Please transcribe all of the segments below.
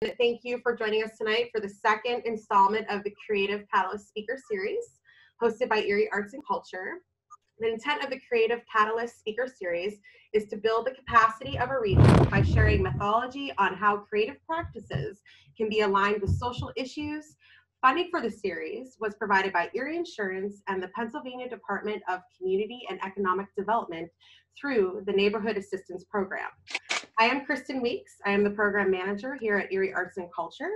Thank you for joining us tonight for the second installment of the Creative Catalyst Speaker Series, hosted by Erie Arts Culture. The intent of the Creative Catalyst Speaker Series is to build the capacity of a region by sharing methodology on how creative practices can be aligned with social issues. Funding for the series was provided by Erie Insurance and the Pennsylvania Department of Community and Economic Development through the Neighborhood Assistance Program. I am Kristen Weeks. I am the program manager here at Erie Arts and Culture.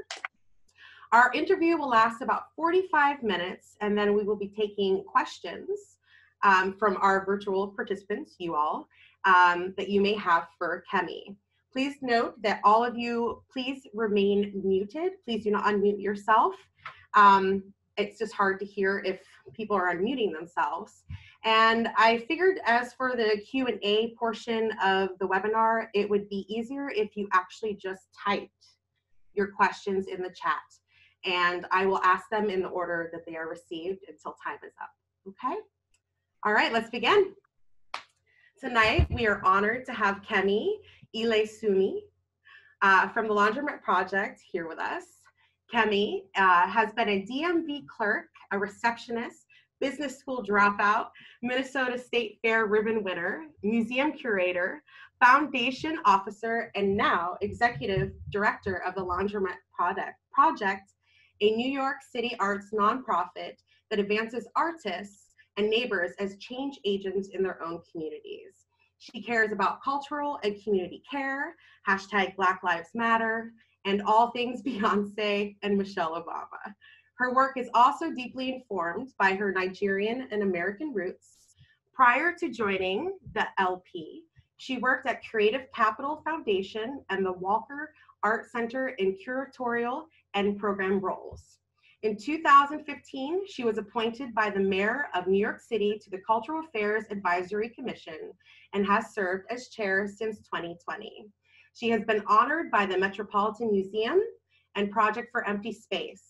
Our interview will last about 45 minutes, and then we will be taking questions from our virtual participants, you all, that you may have for Kemi. Please note that all of you, please remain muted. Please do not unmute yourself. It's just hard to hear if people are unmuting themselves. And I figured as for the Q&A portion of the webinar, it would be easier if you actually just typed your questions in the chat. And I will ask them in the order that they are received until time is up, okay? All right, let's begin. Tonight, we are honored to have Kemi Ilesanmi from the Laundromat Project here with us. Kemi has been a DMV clerk, a receptionist, business school dropout, Minnesota State Fair ribbon winner, museum curator, foundation officer, and now executive director of the Laundromat Project, a New York City arts nonprofit that advances artists and neighbors as change agents in their own communities. She cares about cultural and community care, hashtag Black Lives Matter, and all things Beyonce and Michelle Obama. Her work is also deeply informed by her Nigerian and American roots. Prior to joining the LP, she worked at Creative Capital Foundation and the Walker Art Center in curatorial and program roles. In 2015, she was appointed by the mayor of New York City to the Cultural Affairs Advisory Commission and has served as chair since 2020. She has been honored by the Metropolitan Museum and Project for Empty Space,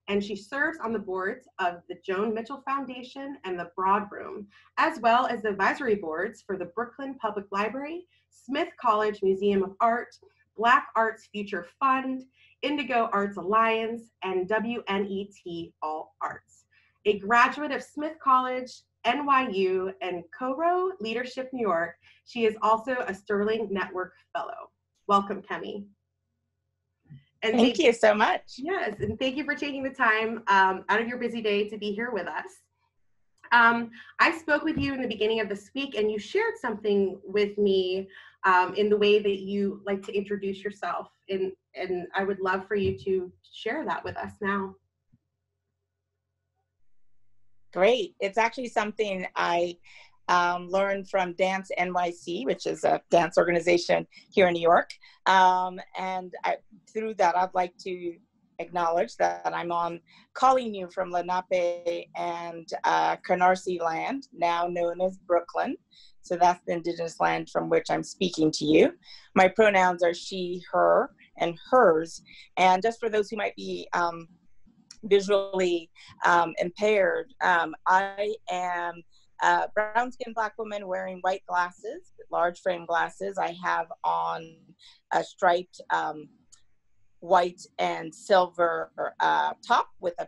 and she serves on the boards of the Joan Mitchell Foundation and the Broad Room, as well as the advisory boards for the Brooklyn Public Library, Smith College Museum of Art, Black Arts Future Fund, Indigo Arts Alliance, and WNET All Arts. A graduate of Smith College, NYU, and Coro Leadership New York, she is also a Sterling Network Fellow. Welcome, Kemi. And thank you so much. Yes, and thank you for taking the time out of your busy day to be here with us. I spoke with you in the beginning of this week, and you shared something with me in the way that you like to introduce yourself, and I would love for you to share that with us now. Great. It's actually something I learned from Dance NYC, which is a dance organization here in New York. And through that, I'd like to acknowledge that I'm calling you from Lenape and Canarsie land, now known as Brooklyn. So that's the indigenous land from which I'm speaking to you. My pronouns are she, her, and hers. And just for those who might be visually impaired, I am a brown-skinned Black woman wearing white glasses, large frame glasses. I have on a striped white and silver top with a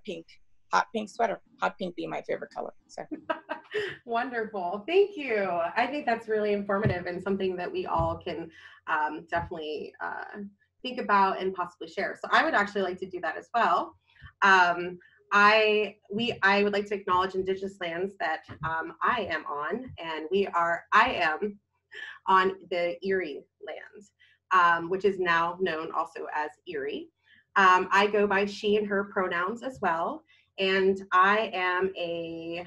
hot pink sweater. Hot pink being my favorite color. So. Wonderful. Thank you. I think that's really informative and something that we all can definitely think about and possibly share. So I would actually like to do that as well. I would like to acknowledge Indigenous lands that I am on, and I am on the Erie land, which is now known also as Erie. I go by she and her pronouns as well, and I am a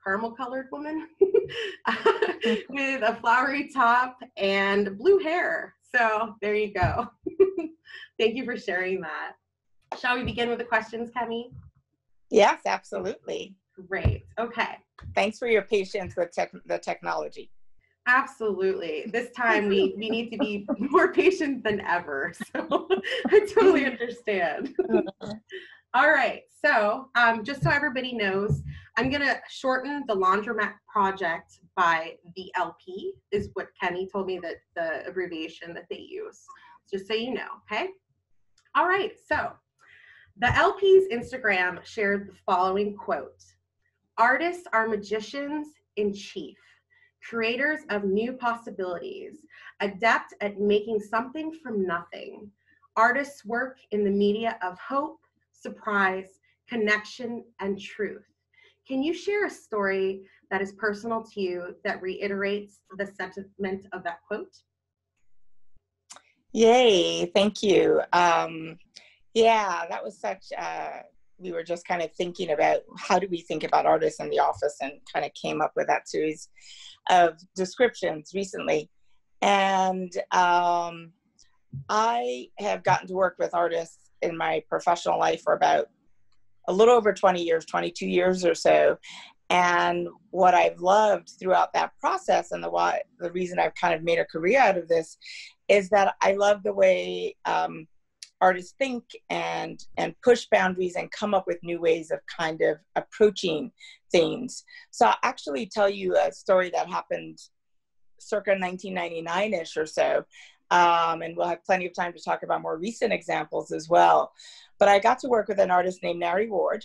caramel colored woman with a flowery top and blue hair. So there you go. Thank you for sharing that. Shall we begin with the questions, Kemi? Yes, absolutely. Great. Okay. Thanks for your patience with the technology. Absolutely. This time we need to be more patient than ever. So I totally understand. All right. So just so everybody knows, I'm going to shorten the Laundromat Project by the LP is what Kemi told me that the abbreviation that they use. just so you know, okay? All right, so the LP's Instagram shared the following quote: "Artists are magicians in chief, creators of new possibilities, adept at making something from nothing. Artists work in the media of hope, surprise, connection, and truth." Can you share a story that is personal to you that reiterates the sentiment of that quote? Yay, thank you. Yeah, that was such, we were just kind of thinking about how do we think about artists in the office, and kind of came up with that series of descriptions recently. And I have gotten to work with artists in my professional life for about a little over 20 years, 22 years or so. And what I've loved throughout that process, and the reason I've kind of made a career out of this, is that I love the way artists think and push boundaries and come up with new ways of kind of approaching things. So I'll actually tell you a story that happened circa 1999-ish or so. And we'll have plenty of time to talk about more recent examples as well. But I got to work with an artist named Nari Ward,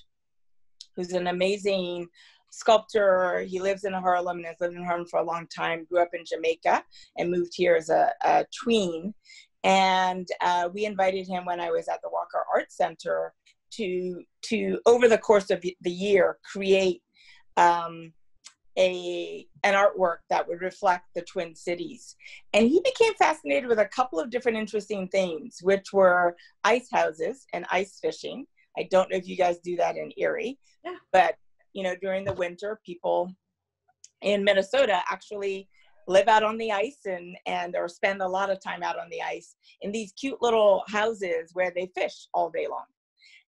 who's an amazing sculptor. He lives in Harlem and has lived in Harlem for a long time, grew up in Jamaica and moved here as a tween. And we invited him when I was at the Walker Art Center to over the course of the year, create an artwork that would reflect the Twin Cities. And he became fascinated with a couple of different interesting things, which were ice houses and ice fishing. I don't know if you guys do that in Erie, Yeah. but during the winter, people in Minnesota actually live out on the ice and or spend a lot of time out on the ice in these cute little houses where they fish all day long.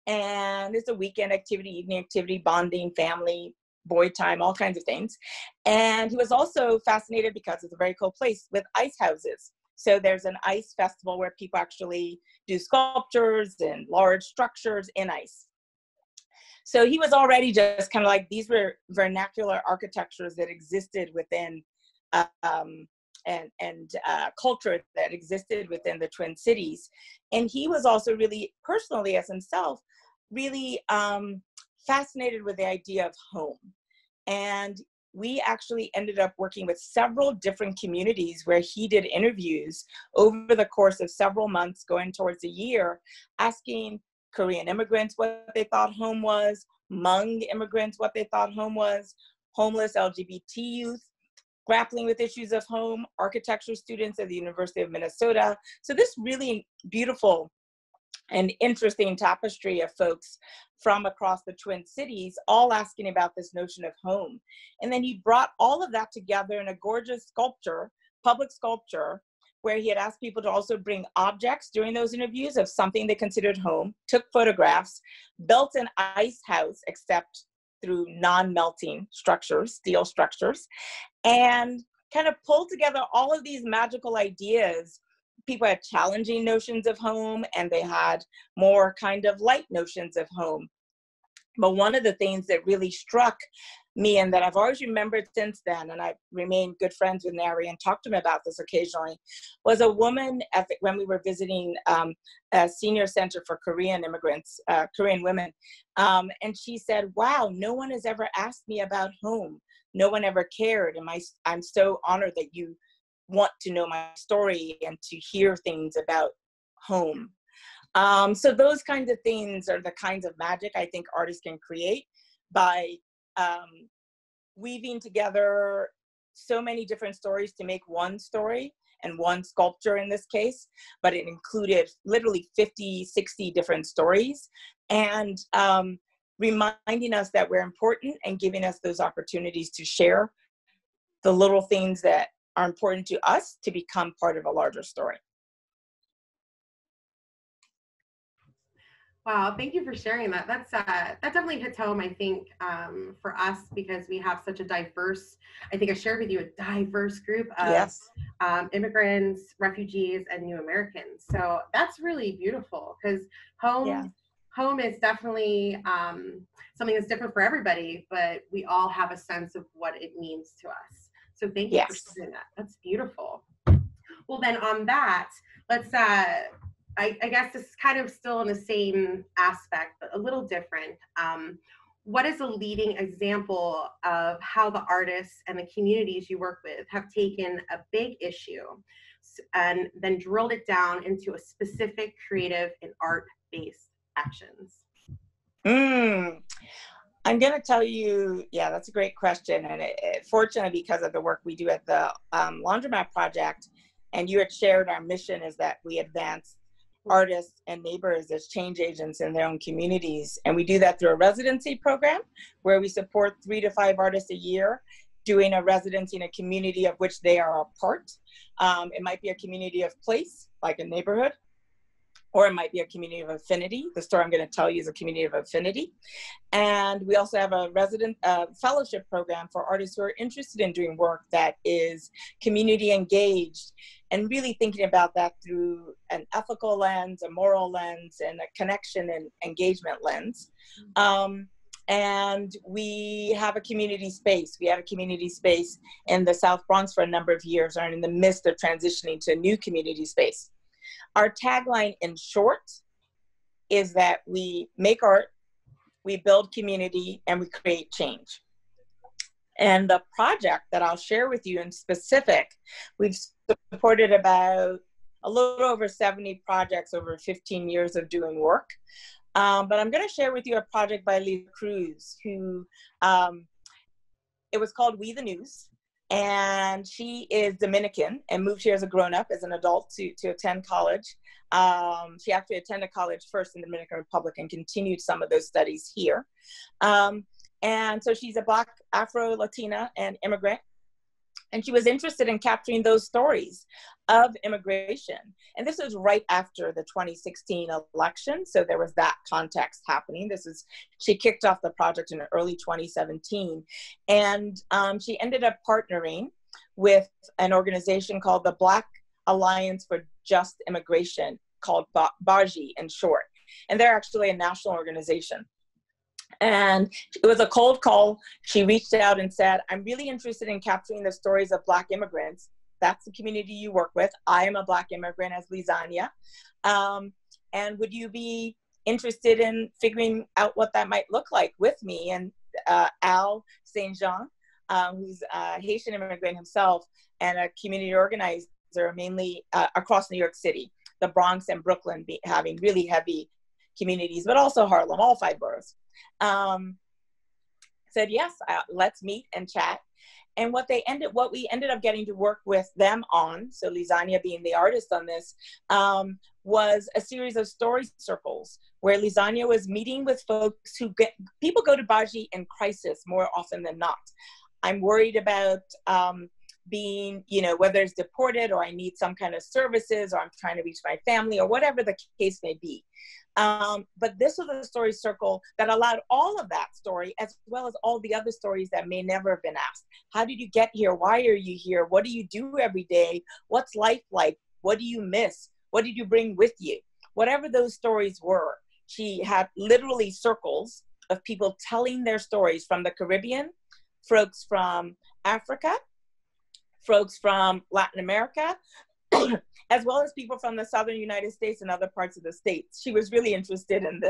And it's a weekend activity, evening activity, bonding, family, boy time, all kinds of things. And he was also fascinated, because it's a very cool place, with ice houses. So there's an ice festival where people actually do sculptures and large structures in ice. So he was already just kind of like, these were vernacular architectures that existed within culture that existed within the Twin Cities. And he was also really personally, as himself, really fascinated with the idea of home. And we actually ended up working with several different communities where he did interviews over the course of several months, going towards a year, asking Korean immigrants what they thought home was, Hmong immigrants what they thought home was, homeless LGBT youth grappling with issues of home, architecture students at the University of Minnesota. So this really beautiful and interesting tapestry of folks from across the Twin Cities, all asking about this notion of home. And then he brought all of that together in a gorgeous sculpture, public sculpture, where he had asked people to also bring objects during those interviews of something they considered home, took photographs, built an ice house, except through non-melting structures, steel structures, and kind of pulled together all of these magical ideas. People had challenging notions of home, and they had more kind of light notions of home. But one of the things that really struck me, and that I've always remembered since then, and I've remained good friends with Nari and talked to him about this occasionally, was a woman when we were visiting a senior center for Korean immigrants, Korean women. And she said, wow, no one has ever asked me about home. No one ever cared. And I'm so honored that you want to know my story and to hear things about home. So those kinds of things are the kinds of magic I think artists can create by weaving together so many different stories to make one story, and one sculpture in this case, but it included literally 50, 60 different stories, and reminding us that we're important and giving us those opportunities to share the little things that are important to us to become part of a larger story. Wow, thank you for sharing that. That definitely hits home, I think, for us, because we have such a diverse, I think I shared with you, a diverse group of Yes. Immigrants, refugees, and new Americans. So that's really beautiful, because home is definitely something that's different for everybody, but we all have a sense of what it means to us. So thank you for sharing that. That's beautiful. Well, then on that, let's, I guess this is kind of still in the same aspect, but a little different. What is a leading example of how the artists and the communities you work with have taken a big issue and then drilled it down into a specific creative and art-based actions? I'm going to tell you, yeah, that's a great question. And fortunately, because of the work we do at the Laundromat Project, and you had shared, our mission is that we advance artists and neighbors as change agents in their own communities. And we do that through a residency program where we support 3 to 5 artists a year doing a residency in a community of which they are a part. It might be a community of place, like a neighborhood, or it might be a community of affinity. The story I'm going to tell you is a community of affinity. And we also have a resident fellowship program for artists who are interested in doing work that is community engaged, and really thinking about that through an ethical lens, a moral lens, and a connection and engagement lens. And we have a community space. We had a community space in the South Bronx for a number of years, and are in the midst of transitioning to a new community space. Our tagline, in short, is that we make art, we build community, and we create change. And the project that I'll share with you in specific, we've supported about a little over 70 projects over 15 years of doing work. But I'm going to share with you a project by Lisa Cruz, who, it was called We the News. And she is Dominican and moved here as a grown-up, as an adult, to attend college. She actually attended college first in the Dominican Republic and continued some of those studies here. And so she's a Black Afro-Latina and immigrant. And she was interested in capturing those stories of immigration. And this was right after the 2016 election. So there was that context happening. She kicked off the project in early 2017. And she ended up partnering with an organization called the Black Alliance for Just Immigration, called BAJI in short. And they're actually a national organization. And it was a cold call. She reached out and said, I'm really interested in capturing the stories of Black immigrants. That's the community you work with. I am a Black immigrant as Lisania. And would you be interested in figuring out what that might look like with me? And Al St. Jean, who's a Haitian immigrant himself and a community organizer mainly across New York City, the Bronx and Brooklyn having really heavy communities, but also Harlem, all 5 boroughs. Said, yes, let's meet and chat. And what we ended up getting to work with them on, so Lisania being the artist on this, was a series of story circles where Lisania was meeting with folks people go to BAJI in crisis more often than not. I'm worried about being, whether it's deported or I need some kind of services or I'm trying to reach my family or whatever the case may be. But this was a story circle that allowed all of that story, as well as all the other stories that may never have been asked. How did you get here? Why are you here? What do you do every day? What's life like? What do you miss? What did you bring with you? Whatever those stories were, she had literally circles of people telling their stories from the Caribbean, folks from Africa, folks from Latin America, as well as people from the Southern United States and other parts of the states. She was really interested in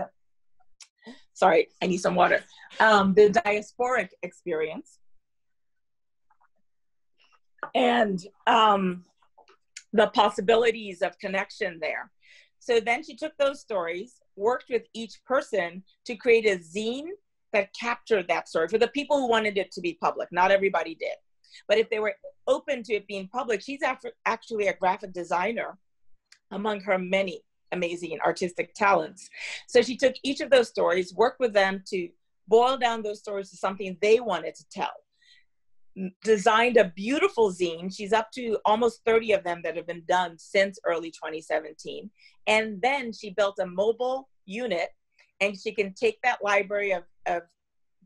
sorry, I need some water, the diasporic experience. And the possibilities of connection there. So then she took those stories, worked with each person to create a zine that captured that story for the people who wanted it to be public. Not everybody did. But if they were open to it being public, she's actually a graphic designer among her many amazing artistic talents. So she took each of those stories, worked with them to boil down those stories to something they wanted to tell. Designed a beautiful zine. She's up to almost 30 of them that have been done since early 2017. And then she built a mobile unit, and she can take that library of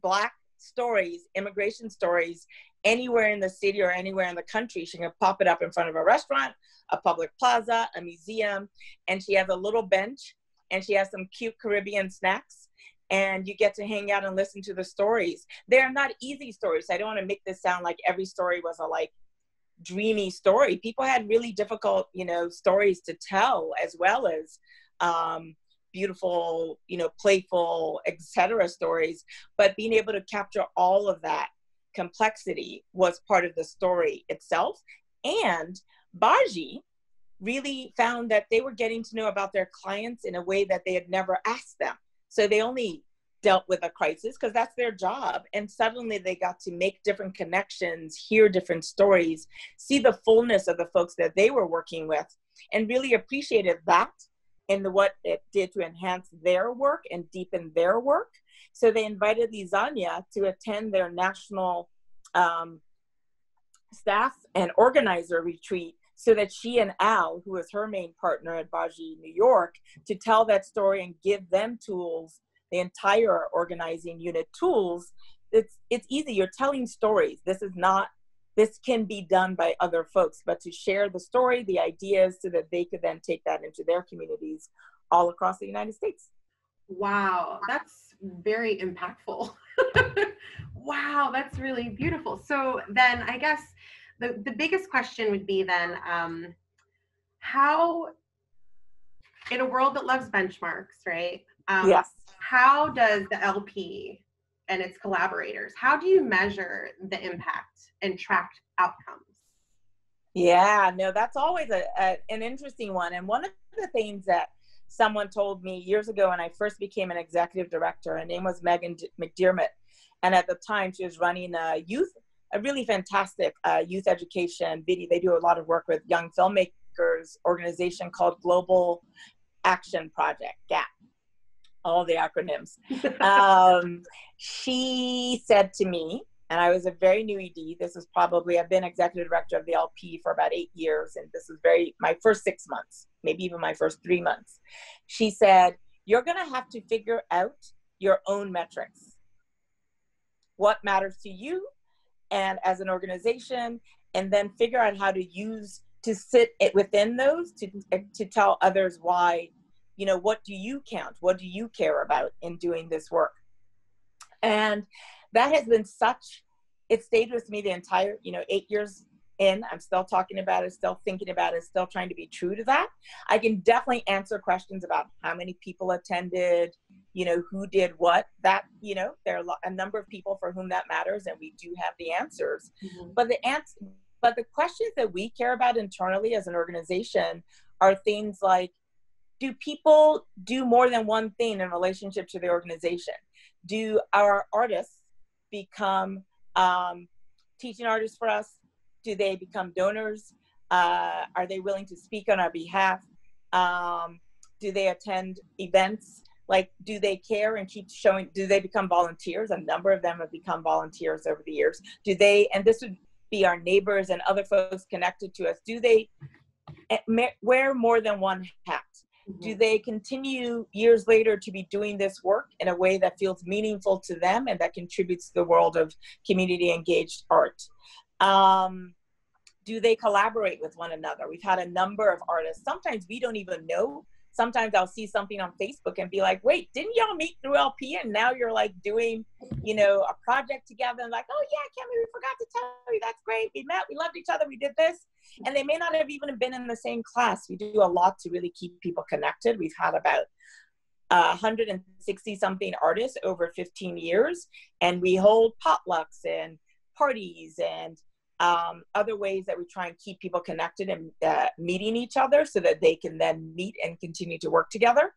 Black stories, immigration stories, anywhere in the city or anywhere in the country. She can pop it up in front of a restaurant, a public plaza, a museum, and she has a little bench, and she has some cute Caribbean snacks, and you get to hang out and listen to the stories. They're not easy stories. I don't want to make this sound like every story was a dreamy story. People had really difficult, you know, stories to tell, as well as beautiful, you know, playful, etc. stories. But being able to capture all of that complexity was part of the story itself. And Baji really found that they were getting to know about their clients in a way that they had never asked them. So they only dealt with a crisis because that's their job. And suddenly they got to make different connections, hear different stories, see the fullness of the folks that they were working with, and really appreciated that and what it did to enhance their work and deepen their work. So they invited Lisania to attend their national staff and organizer retreat, so that she and Al, who is her main partner at Baji, New York, to tell that story and give them tools, the entire organizing unit tools. It's easy. You're telling stories. This can be done by other folks, but to share the story, the ideas, so that they could then take that into their communities all across the United States. Wow, that's very impactful. Wow, that's really beautiful. So then I guess the biggest question would be then, how, in a world that loves benchmarks, right? Yes. How does the LP and its collaborators, how do you measure the impact and track outcomes? Yeah, no, that's always an interesting one. And one of the things that someone told me years ago when I first became an executive director, her name was Megan McDermott. And at the time she was running a really fantastic youth education video. They do a lot of work with young filmmakers organization called Global Action Project, GAP, all the acronyms. She said to me, and I was a very new ED. This is probably, I've been executive director of the LP for about 8 years. And this was my first 6 months, maybe even my first 3 months. She said, you're going to have to figure out your own metrics. What matters to you and as an organization, and then figure out how to sit within those to tell others why, you know, what do you count? What do you care about in doing this work? And that has been it stayed with me the entire, 8 years in. I'm still talking about it, still thinking about it, still trying to be true to that. I can definitely answer questions about how many people attended, who did what, that, there are a number of people for whom that matters, and we do have the answers. Mm-hmm. But the questions that we care about internally as an organization are things like, do people do more than one thing in relationship to the organization? Do our artists become teaching artists for us? Do they become donors? Are they willing to speak on our behalf? Do they attend events? Like, do they care and keep showing? Do they become volunteers? A number of them have become volunteers over the years. And this would be our neighbors and other folks connected to us, do they wear more than one hat? Mm-hmm. Do they continue years later to be doing this work in a way that feels meaningful to them and that contributes to the world of community engaged art? Do they collaborate with one another? We've had a number of artists. Sometimes we don't even know. Sometimes I'll see something on Facebook and be like, wait, didn't y'all meet through LP? And now you're like doing, a project together, and like, oh yeah, Kemi, we forgot to tell you, that's great. We met, we loved each other, we did this. And they may not have even been in the same class. We do a lot to really keep people connected. We've had about 160 something artists over 15 years. And we hold potlucks and parties and other ways that we try and keep people connected and meeting each other so that they can then meet and continue to work together.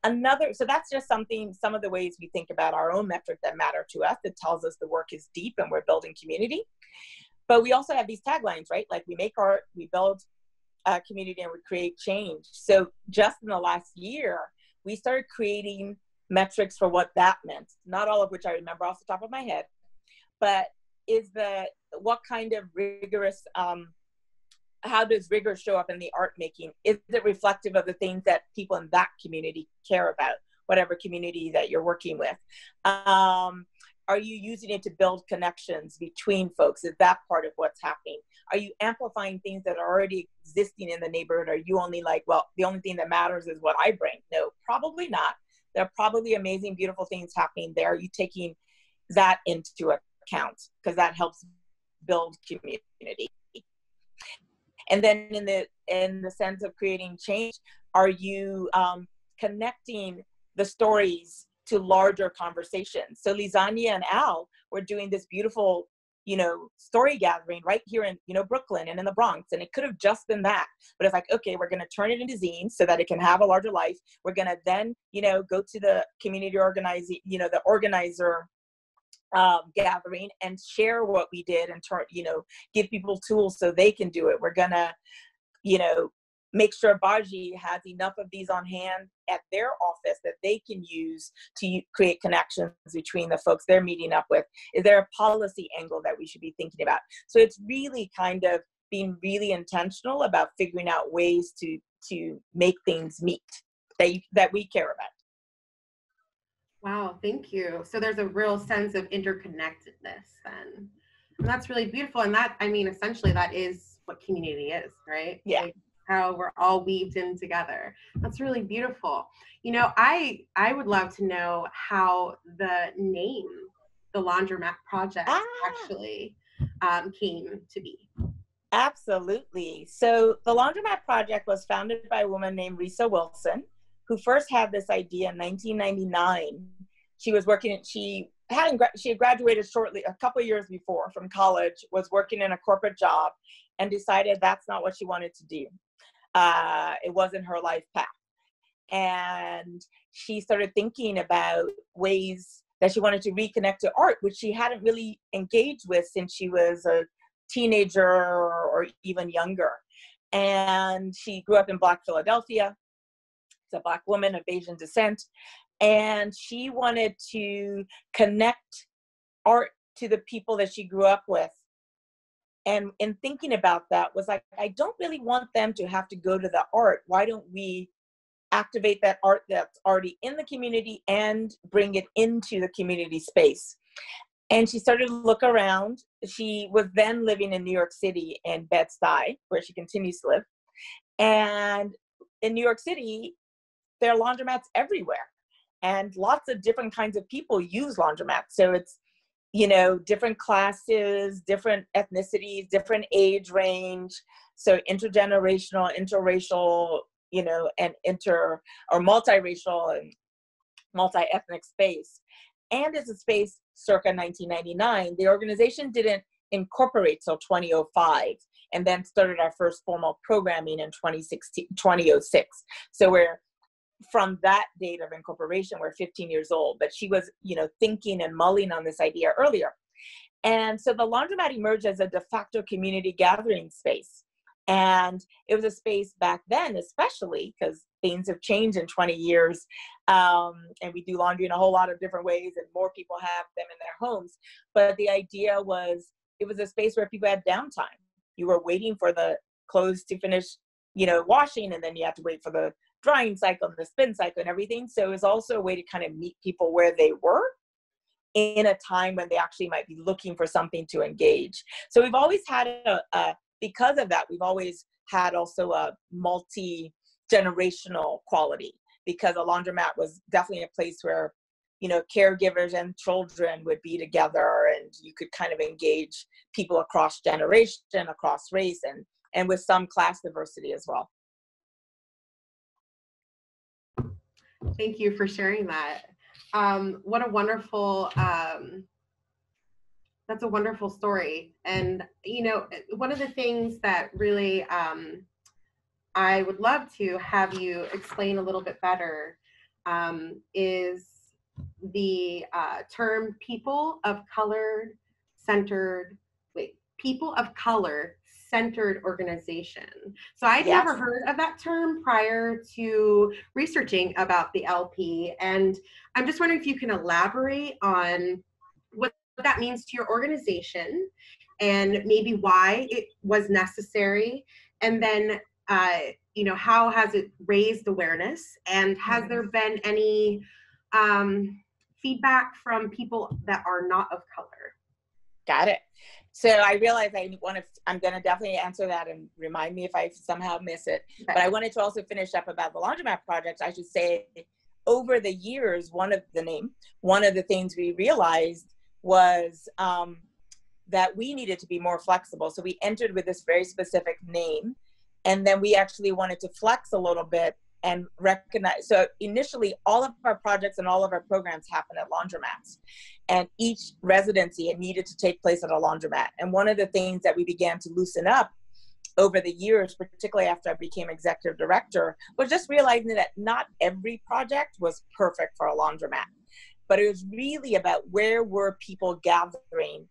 So that's just some of the ways we think about our own metric that matter to us, that tells us the work is deep and we're building community. But we also have these taglines, right? Like, we make art, we build community, and we create change. So just in the last year, we started creating metrics for what that meant. Not all of which I remember off the top of my head, but what kind of rigorous, how does rigor show up in the art making? Is it reflective of the things that people in that community care about, whatever community that you're working with? Are you using it to build connections between folks? Is that part of what's happening? Are you amplifying things that are already existing in the neighborhood? Are you only like, well, the only thing that matters is what I bring? No, probably not. There are probably amazing, beautiful things happening there. Are you taking that into account? Because that helps build community. And then in the sense of creating change, are you connecting the stories to larger conversations? So Lizania and Al were doing this beautiful, story gathering right here in, Brooklyn and in the Bronx. And it could have just been that, but it's like, okay, we're going to turn it into zines so that it can have a larger life. We're going to then, go to the community organizing, the organizer gathering and share what we did and turn, give people tools so they can do it. We're going to, make sure Baji has enough of these on hand at their office that they can use to create connections between the folks they're meeting up with. Is there a policy angle that we should be thinking about? So it's really kind of being really intentional about figuring out ways to make things meet that we care about. Wow, thank you. So there's a real sense of interconnectedness then. And that's really beautiful. And that, essentially that is what community is, right? Yeah. Like how we're all weaved in together. That's really beautiful. I would love to know how the name, the Laundromat Project, actually came to be. Absolutely. So the Laundromat Project was founded by a woman named Risa Wilson, who first had this idea in 1999. She was working, she had graduated shortly, a couple of years before from college, was working in a corporate job and decided that's not what she wanted to do. It wasn't her life path. And she started thinking about ways that she wanted to reconnect to art, which she hadn't really engaged with since she was a teenager or even younger. And she grew up in Black Philadelphia. It's a Black woman of Asian descent. And she wanted to connect art to the people that she grew up with. And in thinking about that was like, I don't really want them to have to go to the art. Why don't we activate that art that's already in the community and bring it into the community space? And she started to look around. She was then living in New York City in Bed-Stuy, where she continues to live. And in New York City, there are laundromats everywhere. And lots of different kinds of people use laundromats. So it's, different classes, different ethnicities, different age range. So intergenerational, interracial, and or multiracial and multi-ethnic space. And it's a space circa 1999. The organization didn't incorporate till 2005 and then started our first formal programming in 2006. So we're, from that date of incorporation, we're 15 years old, but she was, thinking and mulling on this idea earlier. And so the Laundromat emerged as a de facto community gathering space. And it was a space back then, especially because things have changed in 20 years. And we do laundry in a whole lot of different ways and more people have them in their homes. But the idea was, it was a space where people had downtime. You were waiting for the clothes to finish, washing, and then you had to wait for the drying cycle and the spin cycle and everything. So it was also a way to kind of meet people where they were in a time when they actually might be looking for something to engage. So we've always had because of that, we've always had also a multi-generational quality, because a laundromat was definitely a place where, caregivers and children would be together and you could kind of engage people across generation, across race, and with some class diversity as well. Thank you for sharing that. What a wonderful, that's a wonderful story. And, one of the things that really I would love to have you explain a little bit better is the term people of color centered organization. So I'd never heard of that term prior to researching about the LP. And I'm just wondering if you can elaborate on what that means to your organization and maybe why it was necessary. And then, how has it raised awareness? And has there been any feedback from people that are not of color? Got it. So I realize I'm going to definitely answer that and remind me if I somehow miss it. Okay. But I wanted to also finish up about the Laundromat Project. I should say, over the years, one of the things we realized was that we needed to be more flexible. So we entered with this very specific name, and then we actually wanted to flex a little bit and recognize. So initially, all of our projects and all of our programs happen at laundromats, and each residency needed to take place at a laundromat. And one of the things that we began to loosen up over the years, particularly after I became executive director, was just realizing that not every project was perfect for a laundromat, but it was really about where were people gathering,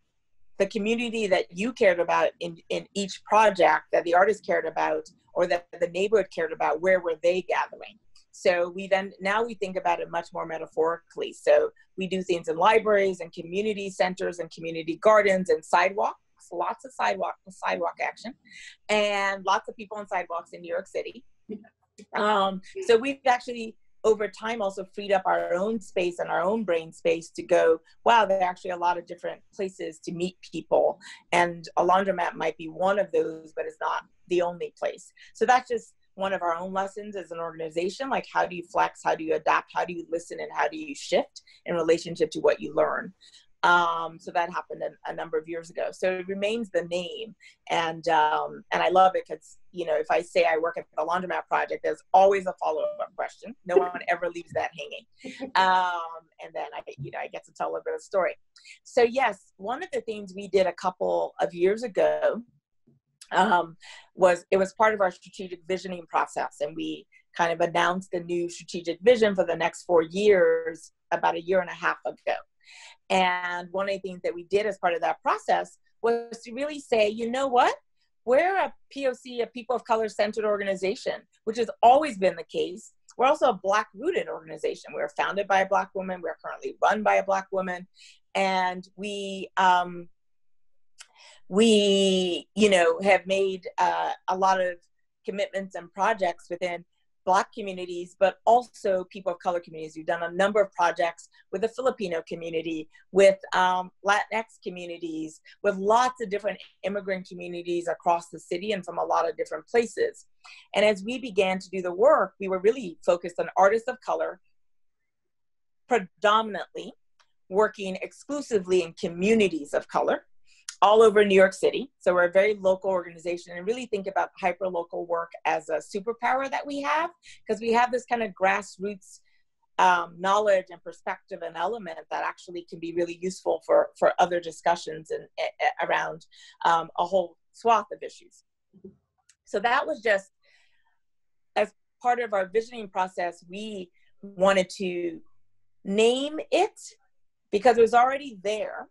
the community that you cared about in each project, that the artist cared about, or that the neighborhood cared about, where were they gathering? So now we think about it much more metaphorically. So we do things in libraries and community centers and community gardens and sidewalks, lots of sidewalk action, and lots of people on sidewalks in New York City. So we've actually, over time, also freed up our own space and our own brain space to go, wow, there are actually a lot of different places to meet people. And a laundromat might be one of those, but it's not the only place. So that's just one of our own lessons as an organization. Like, how do you flex? How do you adapt? How do you listen? And how do you shift in relationship to what you learn? So that happened a number of years ago. So it remains the name. And I love it because, you know, if I say I work at the Laundromat Project, there's always a follow-up question. No one ever leaves that hanging. And then I get to tell a bit of a story. So yes, one of the things we did a couple of years ago was part of our strategic visioning process. And we kind of announced the new strategic vision for the next 4 years about a year and a half ago. And one of the things that we did as part of that process was to really say, you know what? We're a POC, a people of color centered organization, which has always been the case. We're also a Black rooted organization. We're founded by a Black woman. We're currently run by a Black woman. And we you know, have made a lot of commitments and projects within Black communities, but also people of color communities. We've done a number of projects with the Filipino community, with Latinx communities, with lots of different immigrant communities across the city and from a lot of different places. And as we began to do the work, we were really focused on artists of color, predominantly working exclusively in communities of color all over New York City. So we're a very local organization, and really think about hyper-local work as a superpower that we have, because we have this kind of grassroots knowledge and perspective and element that actually can be really useful for other discussions and around a whole swath of issues. So that was just, as part of our visioning process, we wanted to name it because it was already there.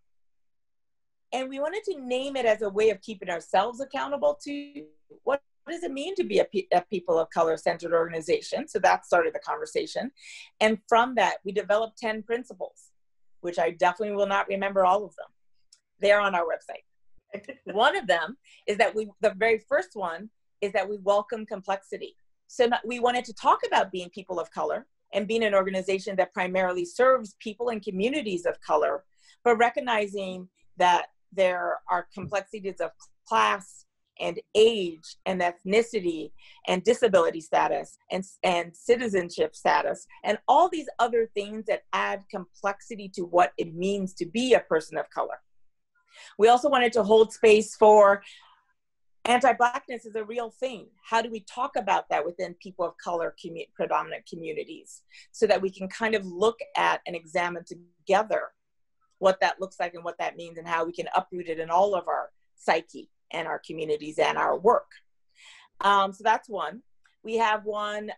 And we wanted to name it as a way of keeping ourselves accountable to what does it mean to be a people of color centered organization. So that started the conversation. And from that, we developed 10 principles, which I definitely will not remember all of them. They're on our website. One of them is that the very first one is that we welcome complexity. So we wanted to talk about being people of color and being an organization that primarily serves people and communities of color, but recognizing that there are complexities of class and age and ethnicity and disability status and citizenship status and all these other things that add complexity to what it means to be a person of color. We also wanted to hold space for anti-Blackness is a real thing. How do we talk about that within people of color predominant communities so that we can kind of look at and examine together what that looks like and what that means and how we can uproot it in all of our psyche and our communities and our work. So that's one. We have one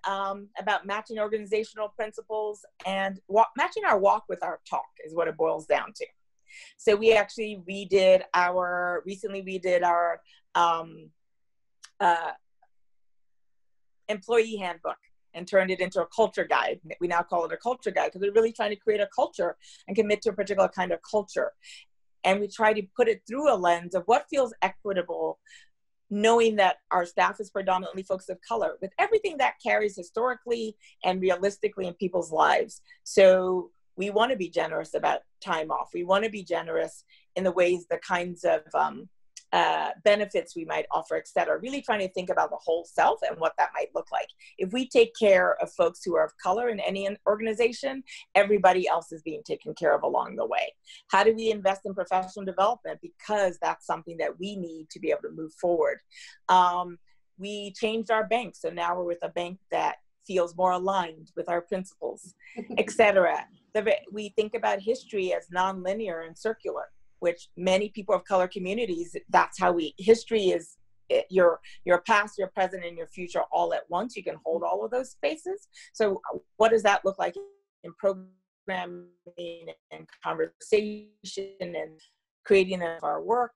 about matching organizational principles and matching our walk with our talk is what it boils down to. So we actually redid our employee handbook and turned it into a culture guide. We now call it a culture guide because we're really trying to create a culture and commit to a particular kind of culture. And we try to put it through a lens of what feels equitable, knowing that our staff is predominantly folks of color, with everything that carries historically and realistically in people's lives. So we want to be generous about time off. We want to be generous in the ways, the kinds of benefits we might offer, et cetera. Really trying to think about the whole self and what that might look like. If we take care of folks who are of color in any organization, everybody else is being taken care of along the way. How do we invest in professional development? Because that's something that we need to be able to move forward. We changed our bank, so now we're with a bank that feels more aligned with our principles, et cetera. We think about history as nonlinear and circular, which many people of color communities, that's how history is your past, your present, and your future all at once. You can hold all of those spaces. So what does that look like in programming and conversation and creating of our work?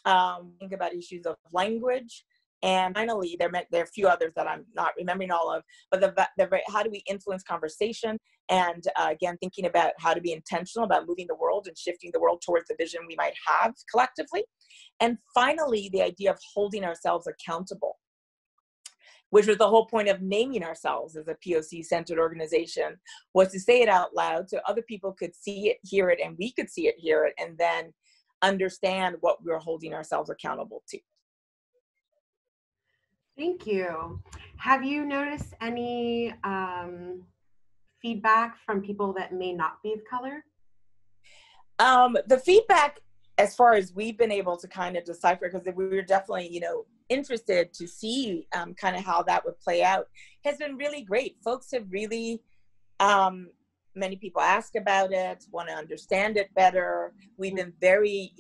Think about issues of language. And finally, there are a few others that I'm not remembering all of, but how do we influence conversation? And again, thinking about how to be intentional about moving the world and shifting the world towards the vision we might have collectively. And finally, the idea of holding ourselves accountable, which was the whole point of naming ourselves as a POC-centered organization, was to say it out loud so other people could see it, hear it, and we could see it, hear it, and then understand what we're holding ourselves accountable to. Thank you. Have you noticed any feedback from people that may not be of color? The feedback, as far as we've been able to kind of decipher, because we were definitely, interested to see kind of how that would play out, has been really great. Folks have really, many people ask about it, want to understand it better. We've been very,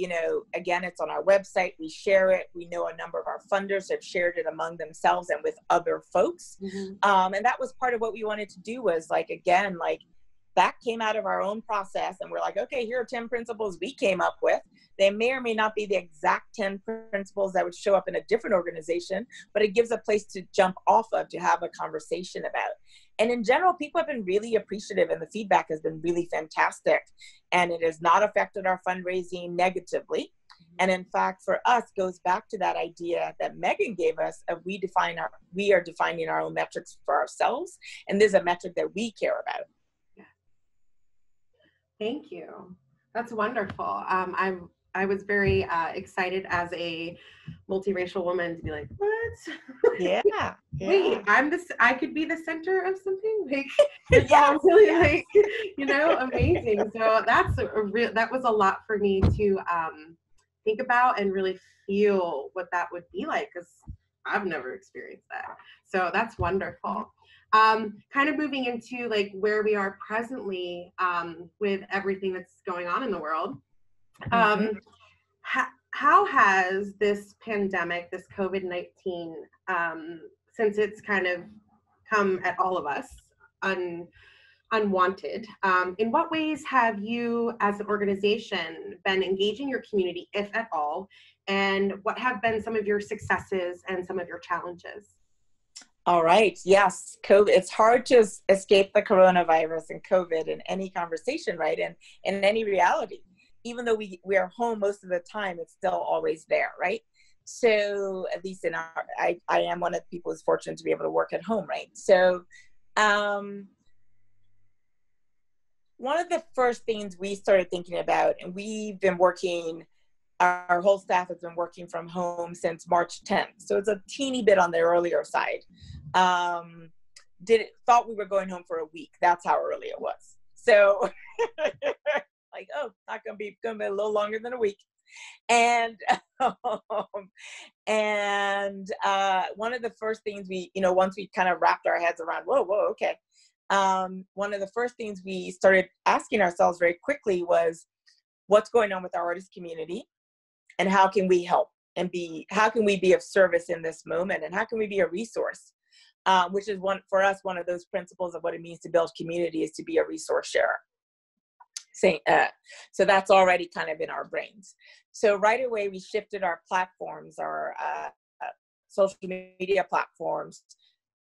again, it's on our website, we share it. We know a number of our funders have shared it among themselves and with other folks. Mm-hmm. And that was part of what we wanted to do, was that came out of our own process. And we're like, okay, here are 10 principles we came up with. They may or may not be the exact 10 principles that would show up in a different organization, but it gives a place to jump off of, to have a conversation about. And in general, people have been really appreciative, and the feedback has been really fantastic. And it has not affected our fundraising negatively. And in fact, for us, goes back to that idea that Megan gave us of we are defining our own metrics for ourselves. And there's a metric that we care about. Thank you. That's wonderful. I was very excited as a multiracial woman to be like, what? Yeah. Wait, I could be the center of something? Like, it's all really amazing. So that was a lot for me to think about and really feel what that would be like, because I've never experienced that. So that's wonderful. Kind of moving into where we are presently with everything that's going on in the world. How has this pandemic, this COVID-19, since it's kind of come at all of us unwanted, in what ways have you as an organization been engaging your community, if at all, and what have been some of your successes and some of your challenges? All right. Yes. COVID. It's hard to escape the coronavirus and COVID in any conversation, right? And in any reality, even though we are home most of the time, it's still always there, right? So at least I am one of the people who's fortunate to be able to work at home, right? So one of the first things we started thinking about, and we've been working, our whole staff has been working from home since March 10th. So it's a teeny bit on the earlier side. Thought we were going home for a week. That's how early it was. So not gonna be a little longer than a week. And one of the first things we, once we kind of wrapped our heads around, whoa, okay. One of the first things we started asking ourselves very quickly was, what's going on with our artist community, and how can we help, and how can we be of service in this moment, and how can we be a resource, which is one of those principles of what it means to build community, is to be a resource sharer. So that's already kind of in our brains. So right away we shifted our platforms, our social media platforms,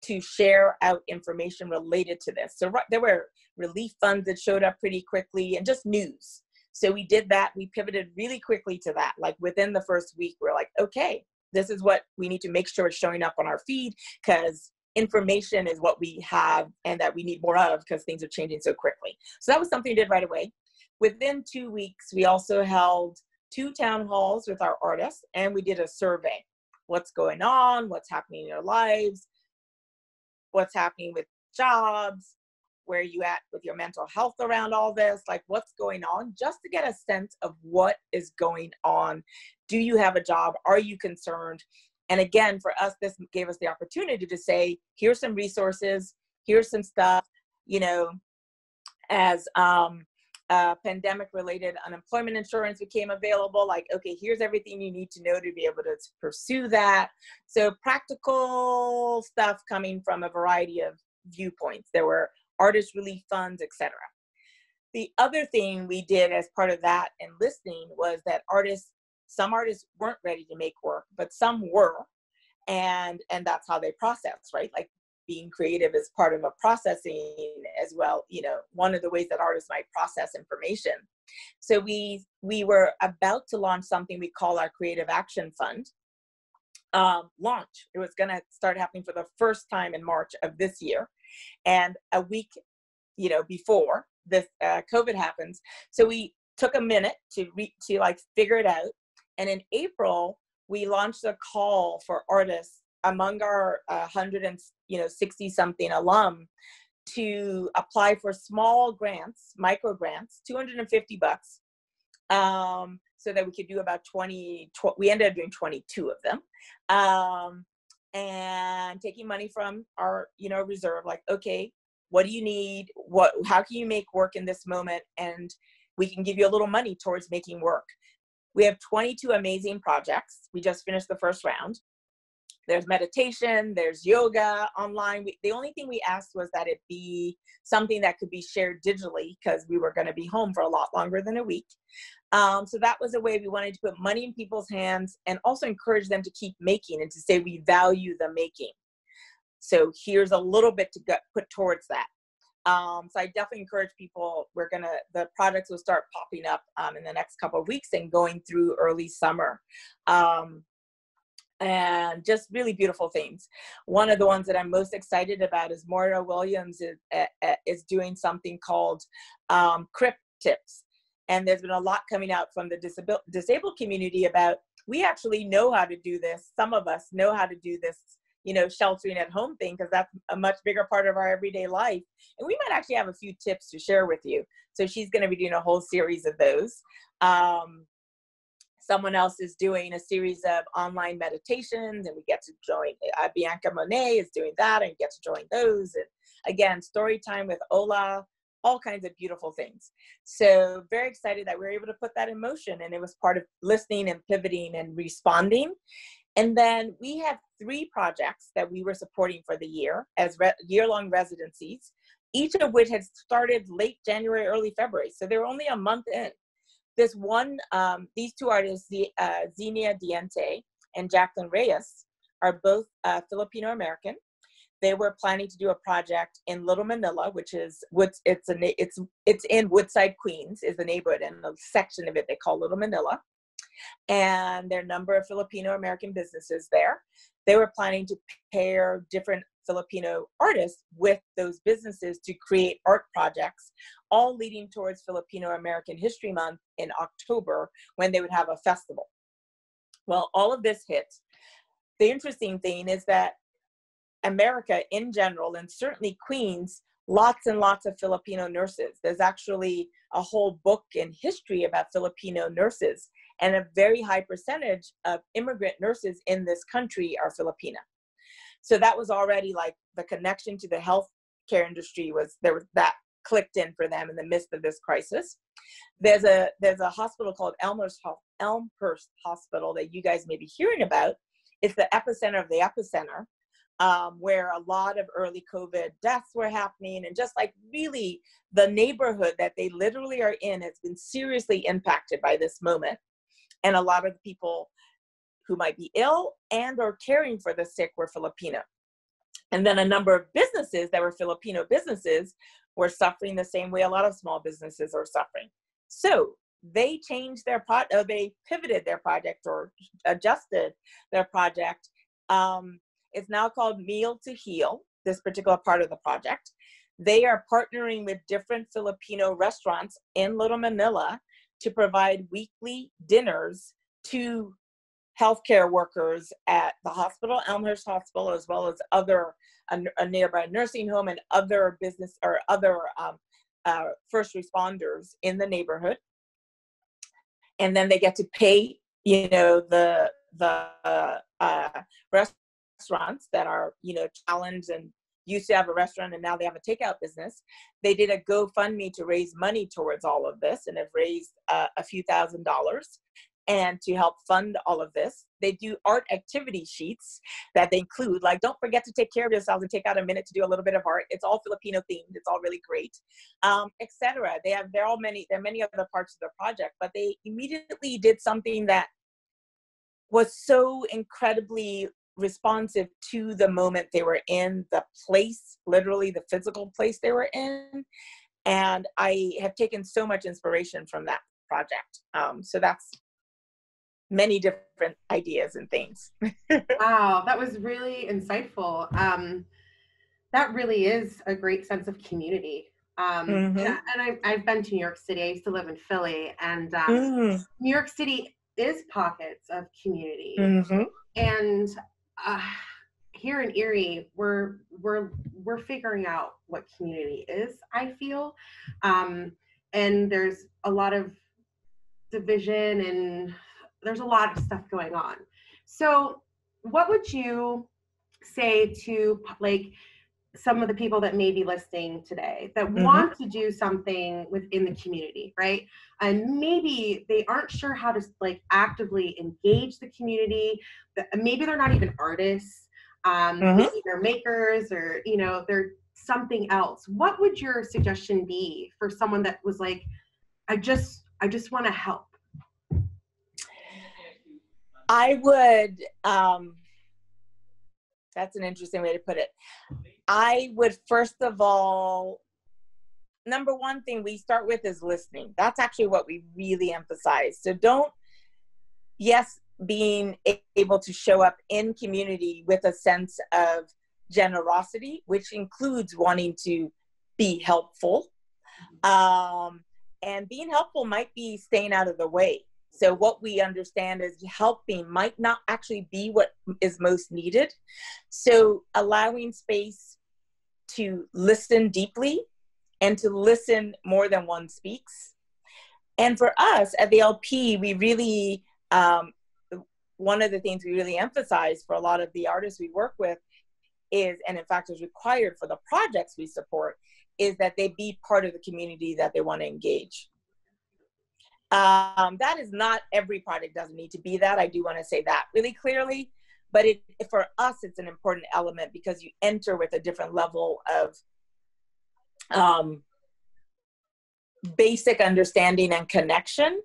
to share out information related to this. So there were relief funds that showed up pretty quickly, and just news. So we did that. We pivoted really quickly to that. Within the first week, we're like, okay, this is what we need to make sure it's showing up on our feed, because information is what we have and that we need more of, because things are changing so quickly. So that was something we did right away. Within 2 weeks, we also held 2 town halls with our artists, and we did a survey. What's going on? What's happening in your lives? What's happening with jobs? Where are you at with your mental health around all this? Like, what's going on? Just to get a sense of what is going on. Do you have a job? Are you concerned? And again, for us, this gave us the opportunity to say, here's some resources, here's some stuff, you know, as pandemic-related unemployment insurance became available, like, okay, here's everything you need to know to be able to pursue that. So practical stuff coming from a variety of viewpoints. There were artist relief funds, etc. The other thing we did as part of that and listening was that some artists weren't ready to make work, but some were, and that's how they process, right? Like, being creative is part of a processing as well. You know, one of the ways that artists might process information. So we were about to launch something we call our Creative Action Fund launch. It was going to start happening for the first time in March of this year, and a week, you know, before this COVID happens. So we took a minute to like figure it out, and in April we launched a call for artists among our 160 something alum to apply for small grants, micro grants, $250, so that we could do about 20, we ended up doing 22 of them, and taking money from our, you know, reserve, like, okay, what do you need? How can you make work in this moment? And we can give you a little money towards making work. We have 22 amazing projects. We just finished the first round. There's meditation, there's yoga online. The only thing we asked was that it be something that could be shared digitally, because we were going to be home for a lot longer than a week. So that was a way we wanted to put money in people's hands and also encourage them to keep making and to say we value the making. So here's a little bit to put towards that. So I definitely encourage people, the projects will start popping up in the next couple of weeks and going through early summer. And just really beautiful things. One of the ones that I'm most excited about is Moira Williams is doing something called Crip Tips. And there's been a lot coming out from the disabled community about, we actually know how to do this. Some of us know how to do this, you know, sheltering at home thing, because that's a much bigger part of our everyday life. And we might actually have a few tips to share with you. So she's going to be doing a whole series of those. Someone else is doing a series of online meditations, and we get to join. Bianca Monet is doing that, and get to join those. And again, story time with Ola, all kinds of beautiful things. So very excited that we were able to put that in motion, and it was part of listening and pivoting and responding. And then we have 3 projects that we were supporting for the year as year-long residencies, each of which had started late January, early February. So they were only a month in. This one, these 2 artists, Xenia Diente and Jacqueline Reyes, are both Filipino-American. They were planning to do a project in Little Manila, which is it's in Woodside, Queens, is the neighborhood, and a section of it they call Little Manila. And there are a number of Filipino-American businesses there. They were planning to pair different Filipino artists with those businesses to create art projects, all leading towards Filipino-American History Month in October, when they would have a festival. Well, all of this hit. The interesting thing is that America in general, and certainly Queens, lots and lots of Filipino nurses. There's actually a whole book in history about Filipino nurses, and a very high percentage of immigrant nurses in this country are Filipina. So that was already like the connection to the healthcare industry that clicked in for them in the midst of this crisis. There's a hospital called Elmhurst Hospital that you guys may be hearing about. It's the epicenter of the epicenter, where a lot of early COVID deaths were happening, and just like really the neighborhood that they literally are in has been seriously impacted by this moment. And a lot of the people who might be ill and or caring for the sick were Filipino. And then a number of businesses that were Filipino businesses were suffering the same way a lot of small businesses are suffering. So they changed they pivoted their project or adjusted their project. It's now called Meal to Heal, this particular part of the project. They are partnering with different Filipino restaurants in Little Manila to provide weekly dinners to healthcare workers at the hospital, Elmhurst Hospital, as well as other a nearby nursing home and other business or other first responders in the neighborhood. And then they get to pay, you know, the restaurants that are, you know, challenged and used to have a restaurant and now they have a takeout business. They did a GoFundMe to raise money towards all of this and have raised a few $1,000s. And to help fund all of this, they do art activity sheets that they include, like, don't forget to take care of yourselves and take out a minute to do a little bit of art. It's all Filipino themed. It's all really great, etc. There are many other parts of the project, but they immediately did something that was so incredibly responsive to the moment they were in, the place, literally the physical place they were in. And I have taken so much inspiration from that project. So that's many different ideas and things. Wow, that was really insightful. That really is a great sense of community. And I've been to New York City. I used to live in Philly, and New York City is pockets of community. And here in Erie, we're figuring out what community is, I feel, and there's a lot of division and there's a lot of stuff going on. So what would you say to, like, some of the people that may be listening today that want to do something within the community, right? And maybe they aren't sure how to, like, actively engage the community. Maybe they're not even artists. Maybe they're makers, or, you know, they're something else. What would your suggestion be for someone that was like, I just want to help? I would, that's an interesting way to put it. I would, first of all, number one thing we start with is listening. That's actually what we really emphasize. So being able to show up in community with a sense of generosity, which includes wanting to be helpful. And being helpful might be staying out of the way. So what we understand is helping might not actually be what is most needed. So allowing space to listen deeply and to listen more than one speaks. And for us at the LP, we really, one of the things we really emphasize for a lot of the artists we work with is, and in fact is required for the projects we support, is that they be part of the community that they want to engage. That is not every project doesn't need to be that. I do want to say that really clearly, but for us, it's an important element because you enter with a different level of basic understanding and connection.